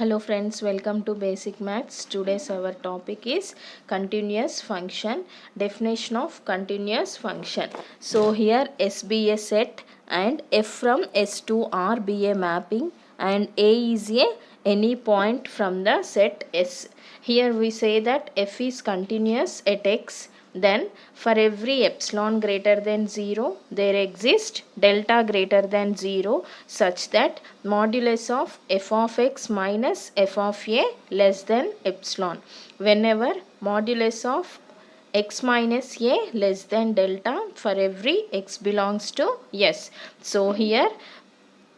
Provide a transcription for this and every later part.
Hello friends, welcome to Basic Maths. Today's our topic is continuous function. Definition of continuous function. So here S be a set and F from S to R be a mapping and A is a any point from the set S. Here we say that F is continuous at X. Then for every epsilon greater than 0 there exists delta greater than 0 such that modulus of f of x minus f of a less than epsilon. Whenever modulus of x minus a less than delta for every x belongs to S. So here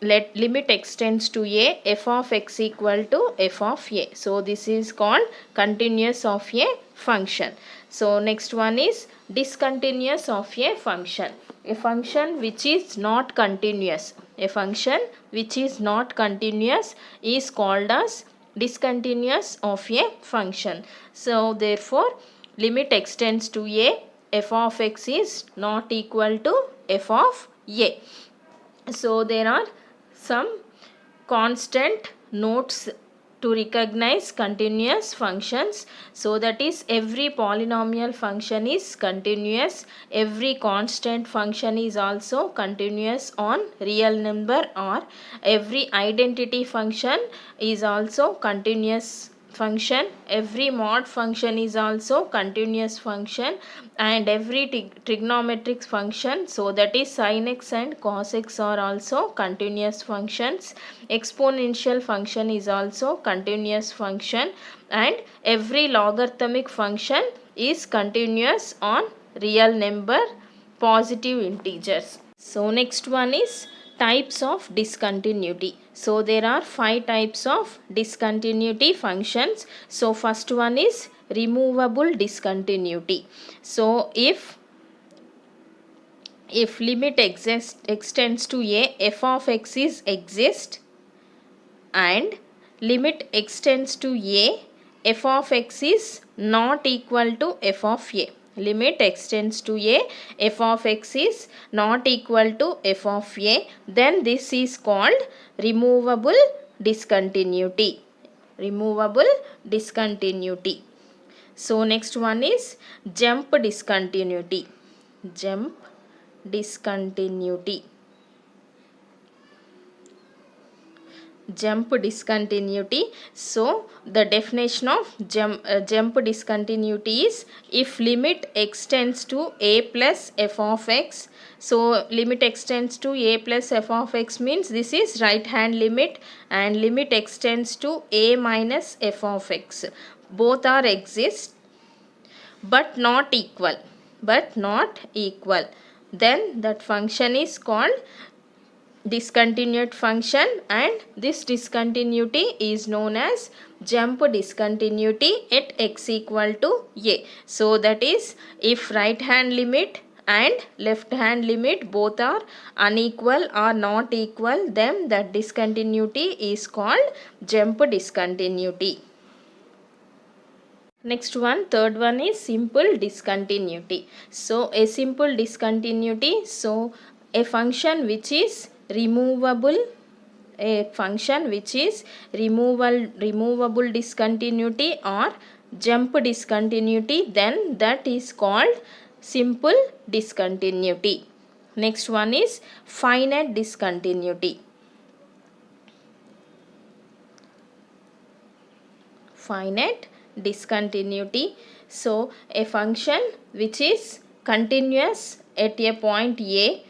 let limit extends to a, f of x equal to f of a. So this is called continuous of a function. So next one is discontinuous of a function. A function which is not continuous. A function which is not continuous is called as discontinuous of a function. So therefore limit extends to a, f of x is not equal to f of a. So there are some constant notes to recognize continuous functions. So that is every polynomial function is continuous, every constant function is also continuous on real number, or every identity function is also continuous function, every mod function is also continuous function, and every trigonometric function, so that is sin x and cos x, are also continuous functions. Exponential function is also continuous function, and every logarithmic function is continuous on real number positive integers. So next one is types of discontinuity. So there are 5 types of discontinuity functions. So first one is removable discontinuity. So if limit extends to a, f of x is exist, and limit extends to a, f of x is not equal to f of a. Limit extends to a, f of x is not equal to f of a, then this is called removable discontinuity. Removable discontinuity. So next one is jump discontinuity. Jump discontinuity. Jump discontinuity. So the definition of jump discontinuity is if limit extends to a plus f of x. So limit extends to a plus f of x means this is right hand limit, and limit extends to a minus f of x. Both are exist but not equal. Then that function is called discontinued function, and this discontinuity is known as jump discontinuity at x equal to a. So that is if right hand limit and left hand limit both are unequal or not equal, then that discontinuity is called jump discontinuity. Next one, third one is simple discontinuity. So a simple discontinuity, so a function which is removable, removable discontinuity or jump discontinuity, then that is called simple discontinuity. Next one is finite discontinuity. Finite discontinuity. So a function which is continuous at a point a.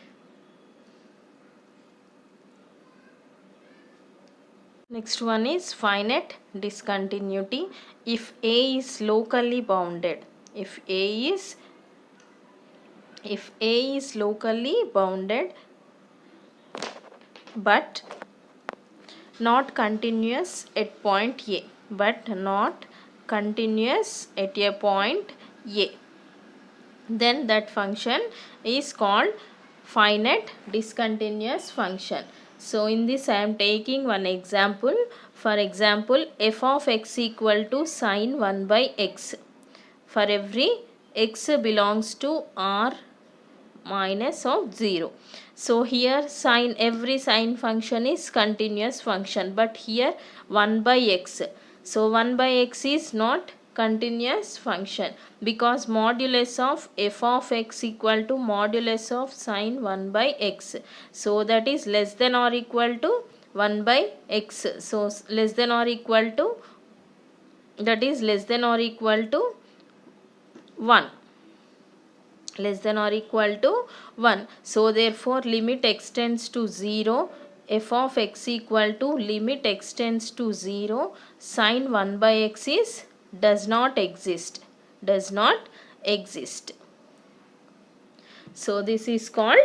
Next one is finite discontinuity. If a is locally bounded, if a is locally bounded but not continuous at point a, then that function is called finite discontinuous function. So in this I am taking one example. For example, f of x equal to sin 1 by x. For every x belongs to R minus of 0. So here sine, every sine function is continuous function, but here 1 by x. So 1 by x is not continuous function because modulus of f of x equal to modulus of sine 1 by x. So that is less than or equal to 1 by x. So less than or equal to, that is less than or equal to 1, less than or equal to 1. So therefore limit extends to 0, f of x equal to limit extends to 0, sine 1 by x is does not exist, does not exist. So this is called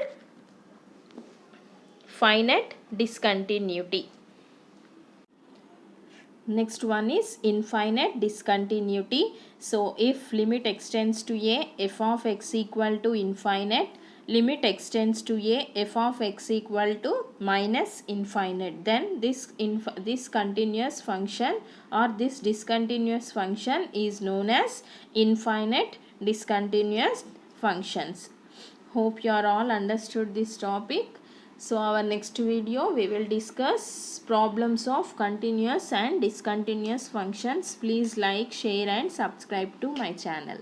finite discontinuity. Next one is infinite discontinuity. So if limit extends to a, f of x equal to infinite, limit extends to a, f of x equal to minus infinite, then this continuous function or this discontinuous function is known as infinite discontinuous functions. Hope you are all understood this topic. So our next video we will discuss problems of continuous and discontinuous functions. Please like, share and subscribe to my channel.